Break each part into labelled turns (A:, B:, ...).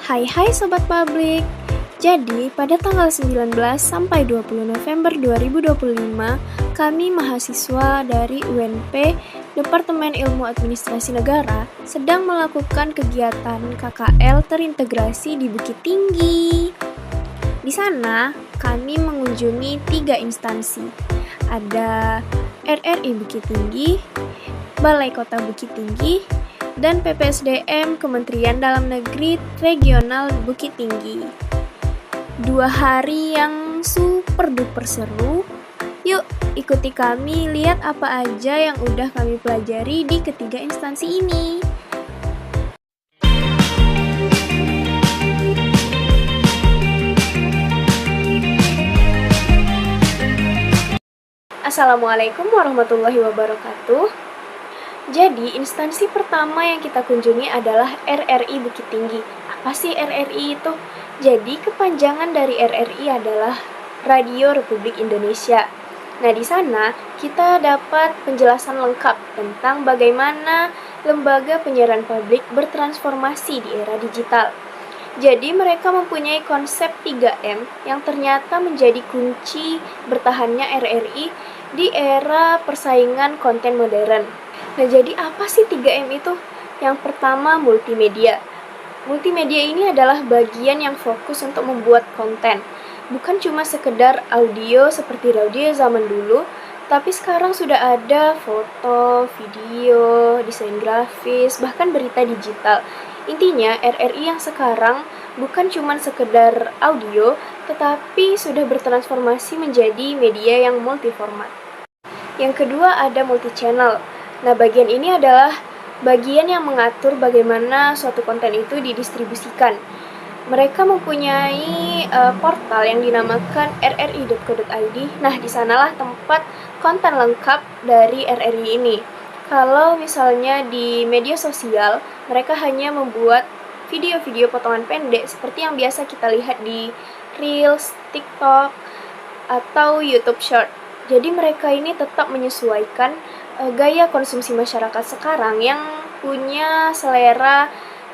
A: Hai Sobat Publik. Jadi, pada tanggal 19 sampai 20 November 2025, kami mahasiswa dari UNP Departemen Ilmu Administrasi Negara sedang melakukan kegiatan KKL terintegrasi di Bukit Tinggi. Di sana, kami mengunjungi 3 instansi. Ada RRI Bukit Tinggi, Balai Kota Bukit Tinggi, dan PPSDM Kementerian Dalam Negeri Regional Bukit Tinggi. 2 hari yang super duper seru. Yuk, ikuti kami lihat apa aja yang udah kami pelajari di ketiga instansi ini. Assalamualaikum warahmatullahi wabarakatuh. Jadi, instansi pertama yang kita kunjungi adalah RRI Bukit Tinggi. Apa sih RRI itu? Jadi, kepanjangan dari RRI adalah Radio Republik Indonesia. Nah, di sana kita dapat penjelasan lengkap tentang bagaimana lembaga penyiaran publik bertransformasi di era digital. Jadi, mereka mempunyai konsep 3M yang ternyata menjadi kunci bertahannya RRI di era persaingan konten modern. Nah, jadi apa sih 3M itu? Yang pertama, multimedia. Multimedia ini adalah bagian yang fokus untuk membuat konten. Bukan cuma sekedar audio seperti radio zaman dulu, tapi sekarang sudah ada foto, video, desain grafis, bahkan berita digital. Intinya, RRI yang sekarang bukan cuma sekedar audio, tetapi sudah bertransformasi menjadi media yang multiformat. Yang kedua, ada multi-channel. Nah, bagian ini adalah bagian yang mengatur bagaimana suatu konten itu didistribusikan. Mereka mempunyai portal yang dinamakan rri.co.id. Nah, di sanalah tempat konten lengkap dari RRI ini. Kalau misalnya di media sosial, mereka hanya membuat video-video potongan pendek seperti yang biasa kita lihat di Reels, TikTok, atau YouTube Short. Jadi mereka ini tetap menyesuaikan gaya konsumsi masyarakat sekarang yang punya selera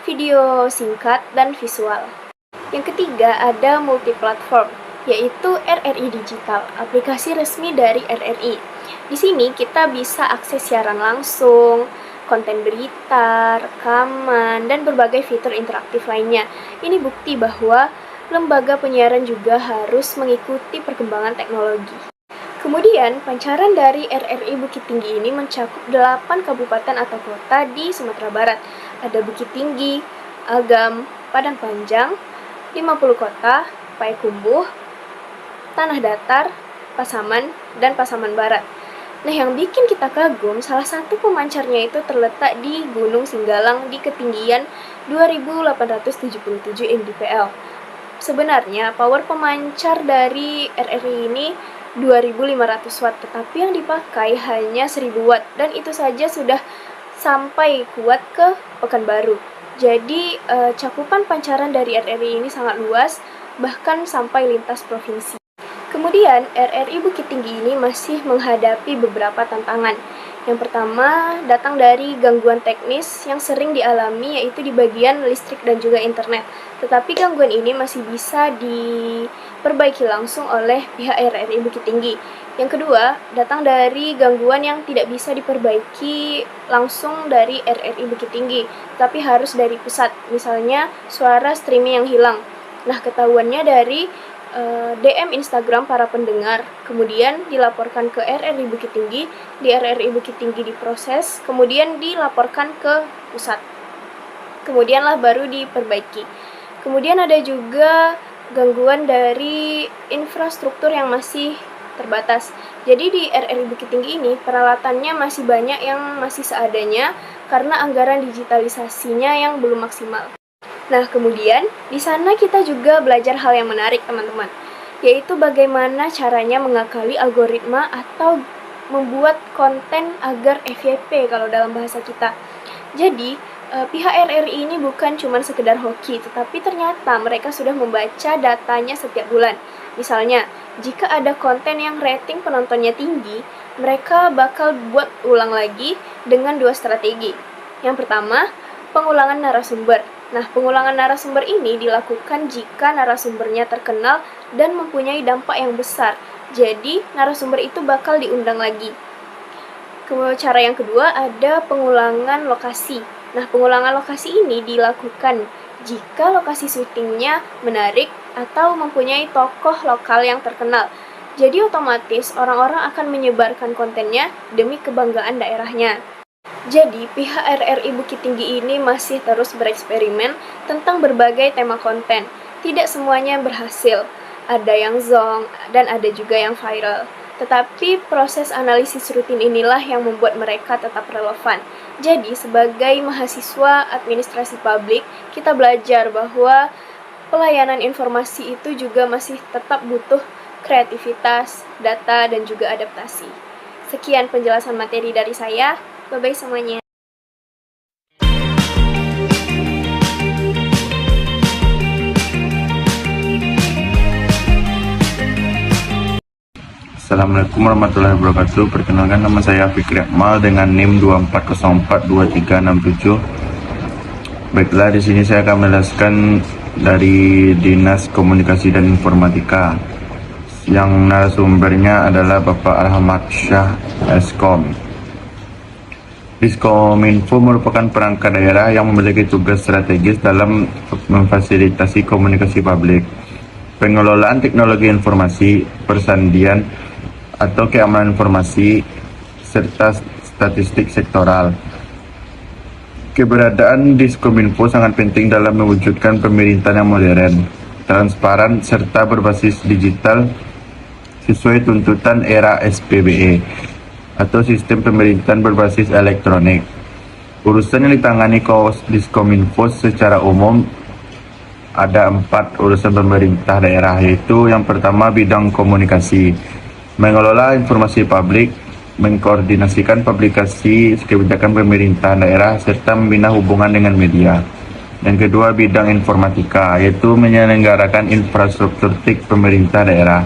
A: video singkat dan visual. Yang ketiga, ada multiplatform, yaitu RRI Digital, aplikasi resmi dari RRI. Di sini kita bisa akses siaran langsung, konten berita, rekaman, dan berbagai fitur interaktif lainnya. Ini bukti bahwa lembaga penyiaran juga harus mengikuti perkembangan teknologi. Kemudian, pancaran dari RRI Bukit Tinggi ini mencakup 8 kabupaten atau kota di Sumatera Barat. Ada Bukit Tinggi, Agam, Padang Panjang, 50 kota, Payakumbuh, Tanah Datar, Pasaman, dan Pasaman Barat. Nah, yang bikin kita kagum, salah satu pemancarnya itu terletak di Gunung Singgalang di ketinggian 2877 mdpl. Sebenarnya, power pemancar dari RRI ini 2500 watt, tetapi yang dipakai hanya 1000 watt, dan itu saja sudah sampai kuat ke Pekanbaru. Jadi cakupan pancaran dari RRI ini sangat luas, bahkan sampai lintas provinsi. Kemudian RRI Bukit Tinggi ini masih menghadapi beberapa tantangan. Yang pertama datang dari gangguan teknis yang sering dialami, yaitu di bagian listrik dan juga internet. Tetapi gangguan ini masih bisa diperbaiki langsung oleh pihak RRI Bukit Tinggi. Yang kedua, datang dari gangguan yang tidak bisa diperbaiki langsung dari RRI Bukit Tinggi, tapi harus dari pusat, misalnya suara streaming yang hilang. Nah, ketahuannya dari DM Instagram para pendengar, kemudian dilaporkan ke RRI Bukit Tinggi, di RRI Bukit Tinggi diproses, kemudian dilaporkan ke pusat. Kemudianlah baru diperbaiki. Kemudian ada juga gangguan dari infrastruktur yang masih terbatas. Jadi di RRI Bukit Tinggi ini peralatannya masih banyak yang masih seadanya karena anggaran digitalisasinya yang belum maksimal. Nah, kemudian di sana kita juga belajar hal yang menarik, teman-teman, yaitu bagaimana caranya mengakali algoritma atau membuat konten agar FYP kalau dalam bahasa kita. Jadi, pihak RRI ini bukan cuma sekedar hoki, tetapi ternyata mereka sudah membaca datanya setiap bulan. Misalnya, jika ada konten yang rating penontonnya tinggi, mereka bakal buat ulang lagi dengan 2 strategi. Yang pertama, pengulangan narasumber. Nah, pengulangan narasumber ini dilakukan jika narasumbernya terkenal dan mempunyai dampak yang besar. Jadi, narasumber itu bakal diundang lagi. Cara yang kedua ada pengulangan lokasi. Nah, pengulangan lokasi ini dilakukan jika lokasi syutingnya menarik atau mempunyai tokoh lokal yang terkenal. Jadi otomatis orang-orang akan menyebarkan kontennya demi kebanggaan daerahnya. Jadi, pihak RRI Bukit Tinggi ini masih terus bereksperimen tentang berbagai tema konten. Tidak semuanya berhasil. Ada yang zonk dan ada juga yang viral. Tetapi proses analisis rutin inilah yang membuat mereka tetap relevan. Jadi, sebagai mahasiswa administrasi publik, kita belajar bahwa pelayanan informasi itu juga masih tetap butuh kreativitas, data, dan juga adaptasi. Sekian penjelasan materi dari saya. Bye-bye semuanya.
B: Assalamualaikum warahmatullahi wabarakatuh. Perkenalkan, nama saya Fikri Akmal dengan NIM 24042367. Baiklah, di sini saya akan menjelaskan dari Dinas Komunikasi dan Informatika, yang narasumbernya adalah Bapak Ahmad Syah Eskom. Diskominfo merupakan perangkat daerah yang memiliki tugas strategis dalam memfasilitasi komunikasi publik, pengelolaan teknologi informasi, persandian atau keamanan informasi, serta statistik sektoral. Keberadaan Diskominfo sangat penting dalam mewujudkan pemerintahan yang modern, transparan, serta berbasis digital sesuai tuntutan era SPBE atau sistem pemerintahan berbasis elektronik. Urusan yang ditangani Diskominfo secara umum ada 4 urusan pemerintah daerah, yaitu yang pertama bidang komunikasi, mengelola informasi publik, mengkoordinasikan publikasi kebijakan pemerintahan daerah, serta membina hubungan dengan media. Yang kedua bidang informatika, yaitu menyelenggarakan infrastruktur TIK pemerintah daerah,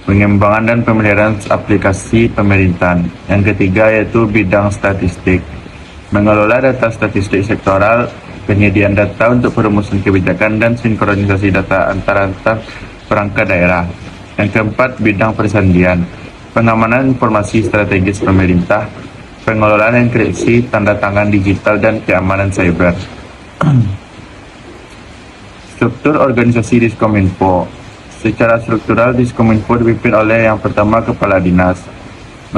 B: pengembangan dan pemeliharaan aplikasi pemerintahan. Yang ketiga yaitu bidang statistik, mengelola data statistik sektoral, penyediaan data untuk perumusan kebijakan dan sinkronisasi data antara perangkat daerah. Yang keempat bidang persandian, pengamanan informasi strategis pemerintah, pengelolaan enkripsi, tanda tangan digital, dan keamanan cyber. Struktur organisasi Diskominfo. Secara struktural, Diskominfo dipimpin oleh yang pertama Kepala Dinas,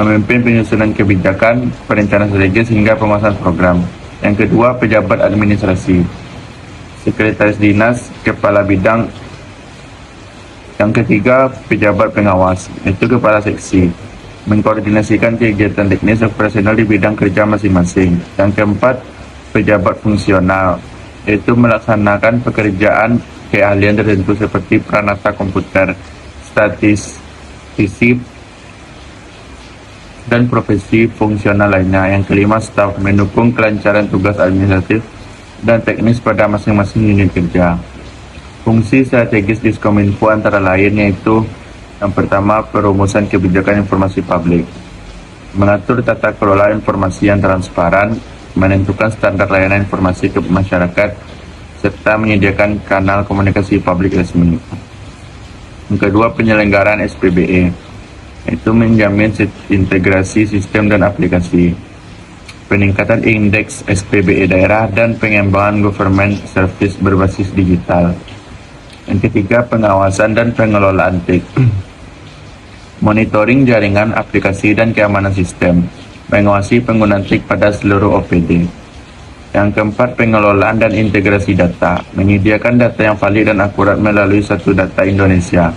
B: memimpin penyusunan kebijakan, perencanaan strategis hingga pemasaran program. Yang kedua, pejabat administrasi, Sekretaris Dinas, Kepala Bidang. Yang ketiga, pejabat pengawas, yaitu Kepala Seksi, mengkoordinasikan kegiatan teknis operasional di bidang kerja masing-masing. Yang keempat, pejabat fungsional, yaitu melaksanakan pekerjaan keahlian tertentu seperti pranata komputer, statistik, dan profesi fungsional lainnya. Yang kelima, staf, mendukung kelancaran tugas administratif dan teknis pada masing-masing unit kerja. Fungsi strategis Diskominfo antara lain yaitu yang pertama, perumusan kebijakan informasi publik, mengatur tata kelola informasi yang transparan, menentukan standar layanan informasi ke masyarakat, serta menyediakan kanal komunikasi publik resmi. Yang kedua, penyelenggaraan SPBE, yaitu menjamin integrasi sistem dan aplikasi, peningkatan indeks SPBE daerah, dan pengembangan government service berbasis digital. Yang ketiga, pengawasan dan pengelolaan TIK, monitoring jaringan aplikasi dan keamanan sistem, mengawasi penggunaan TIK pada seluruh OPD. Yang keempat, pengelolaan dan integrasi data, menyediakan data yang valid dan akurat melalui satu data Indonesia,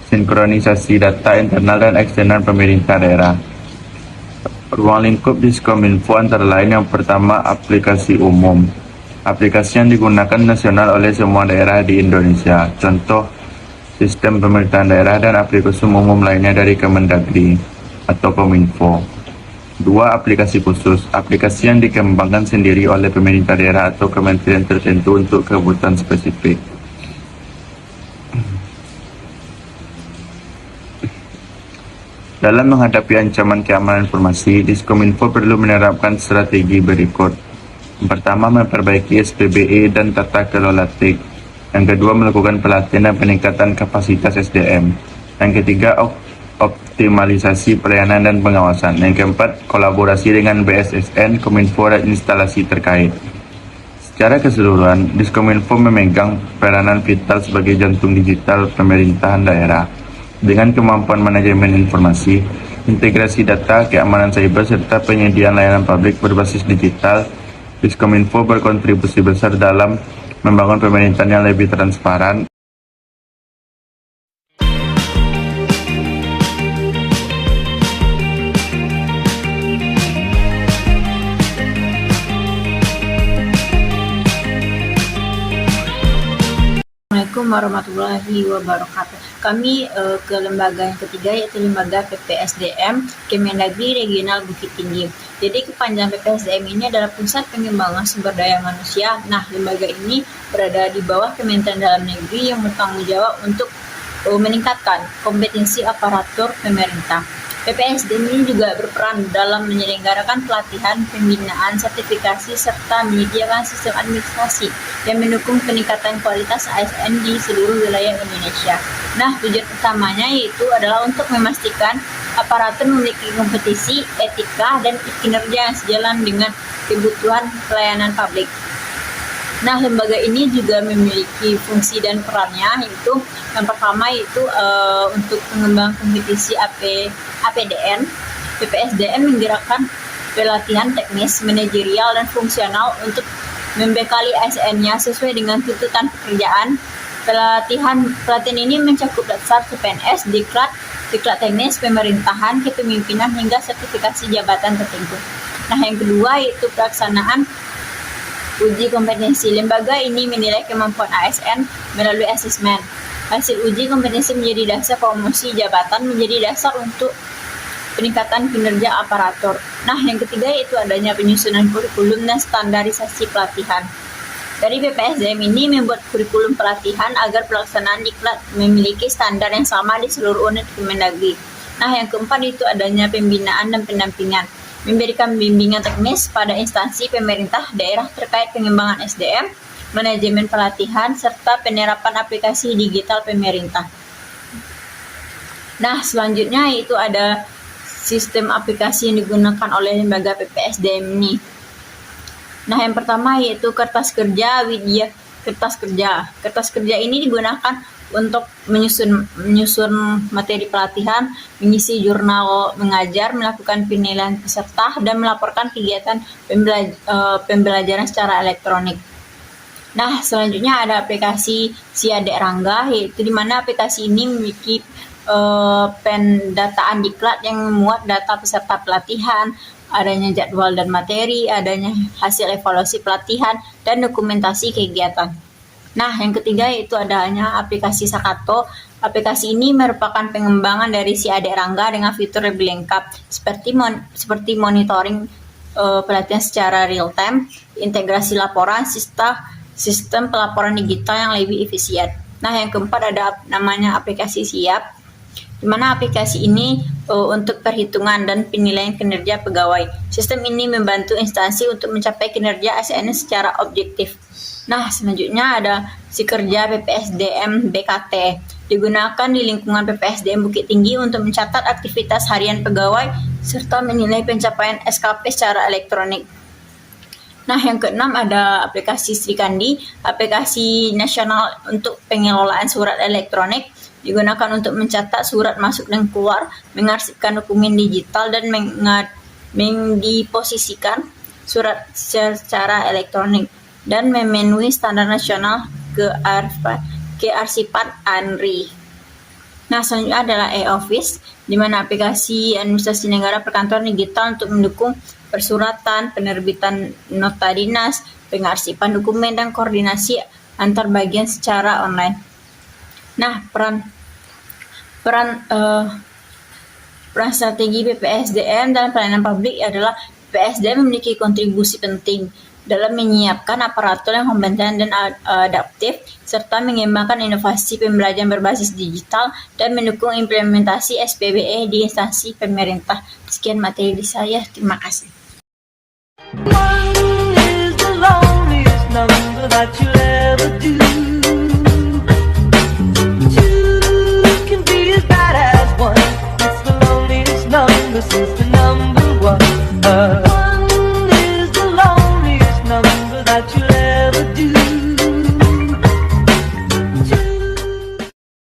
B: sinkronisasi data internal dan eksternal pemerintah daerah. Ruang lingkup Diskominfo antara lain yang pertama, aplikasi umum, aplikasi yang digunakan nasional oleh semua daerah di Indonesia, contoh sistem pemerintahan daerah dan aplikasi umum lainnya dari Kemendagri atau Kominfo. Dua, aplikasi khusus, aplikasi yang dikembangkan sendiri oleh pemerintah daerah atau kementerian tertentu untuk kebutuhan spesifik. Dalam menghadapi ancaman keamanan informasi, Diskominfo perlu menerapkan strategi berikut. Yang pertama, memperbaiki SPBE dan tata kelola TIK. Yang kedua, melakukan pelatihan dan peningkatan kapasitas SDM. Yang ketiga, optimalisasi pelayanan dan pengawasan. Yang keempat, kolaborasi dengan BSSN, Kominfo, dan instalasi terkait. Secara keseluruhan, Diskominfo memegang peranan vital sebagai jantung digital pemerintahan daerah. Dengan kemampuan manajemen informasi, integrasi data, keamanan cyber, serta penyediaan layanan publik berbasis digital, Diskominfo berkontribusi besar dalam membangun pemerintahan yang lebih transparan.
C: Assalamualaikum warahmatullahi wabarakatuh. Kami ke lembaga yang ketiga, yaitu lembaga PPSDM Kemendagri Regional Bukit Tinggi. Jadi kepanjangan PPSDM ini adalah Pusat Pengembangan Sumber Daya Manusia. Nah, lembaga ini berada di bawah Kementerian Dalam Negeri yang bertanggung jawab untuk meningkatkan kompetensi aparatur pemerintah. PPSDM ini juga berperan dalam menyelenggarakan pelatihan, pembinaan, sertifikasi, serta menyediakan sistem administrasi yang mendukung peningkatan kualitas ASN di seluruh wilayah Indonesia. Nah, tujuan utamanya yaitu adalah untuk memastikan aparatur memiliki kompetisi, etika, dan kinerja yang sejalan dengan kebutuhan pelayanan publik. Nah, lembaga ini juga memiliki fungsi dan perannya, yaitu yang pertama yaitu untuk pengembangan kompetisi APDN. PPSDM menggerakkan pelatihan teknis, manajerial, dan fungsional untuk membekali ASN-nya sesuai dengan tuntutan pekerjaan. Pelatihan ini mencakup dasar CPNS, diklat teknis, pemerintahan, kepemimpinan, hingga sertifikasi jabatan tertentu. Nah, yang kedua yaitu pelaksanaan uji kompetensi. Lembaga ini menilai kemampuan ASN melalui asesmen. Hasil uji kompetensi menjadi dasar promosi jabatan, menjadi dasar untuk peningkatan kinerja aparatur. Nah, yang ketiga yaitu adanya penyusunan kurikulum dan standarisasi pelatihan. Dari PPSDM ini membuat kurikulum pelatihan agar pelaksanaan diklat memiliki standar yang sama di seluruh unit Kemendagri. Nah, yang keempat itu adanya pembinaan dan pendampingan. Memberikan bimbingan teknis pada instansi pemerintah daerah terkait pengembangan SDM, manajemen pelatihan, serta penerapan aplikasi digital pemerintah. Nah, selanjutnya yaitu ada sistem aplikasi yang digunakan oleh lembaga PPSDM ini. Nah, yang pertama yaitu kertas kerja Widya Kertas Kerja. Kertas kerja ini digunakan untuk menyusun materi pelatihan, mengisi jurnal mengajar, melakukan penilaian peserta, dan melaporkan kegiatan pembelajaran secara elektronik. Nah, selanjutnya ada aplikasi Si Adek Rangga, yaitu di mana aplikasi ini memiliki pendataan diklat yang memuat data peserta pelatihan, adanya jadwal dan materi, adanya hasil evaluasi pelatihan, dan dokumentasi kegiatan. Nah, yang ketiga yaitu adanya aplikasi Sakato. Aplikasi ini merupakan pengembangan dari Si Adek Rangga dengan fitur lebih lengkap seperti monitoring pelatihan secara real time, integrasi laporan, sistem pelaporan digital yang lebih efisien. Nah, yang keempat ada namanya aplikasi Siap, di mana aplikasi ini untuk perhitungan dan penilaian kinerja pegawai. Sistem ini membantu instansi untuk mencapai kinerja ASN secara objektif. Nah, selanjutnya ada Sikerja PPSDM BKT. Digunakan di lingkungan PPSDM Bukit Tinggi untuk mencatat aktivitas harian pegawai serta menilai pencapaian SKP secara elektronik. Nah, yang keenam ada aplikasi Srikandi, aplikasi nasional untuk pengelolaan surat elektronik. Digunakan untuk mencatat surat masuk dan keluar, mengarsipkan dokumen digital, dan mendiposisikan surat secara elektronik, dan memenuhi standar nasional kearsipan ANRI. Nah, selanjutnya adalah e-office, di mana aplikasi administrasi negara perkantoran digital untuk mendukung persuratan, penerbitan nota dinas, pengarsipan dokumen, dan koordinasi antar bagian secara online. Nah, peran strategi PPSDM dalam pelayanan publik adalah PPSDM memiliki kontribusi penting dalam menyiapkan aparatur yang kompeten dan adaptif, serta mengembangkan inovasi pembelajaran berbasis digital dan mendukung implementasi SPBE di instansi pemerintah. Sekian materi dari saya, terima kasih.
D: that you left.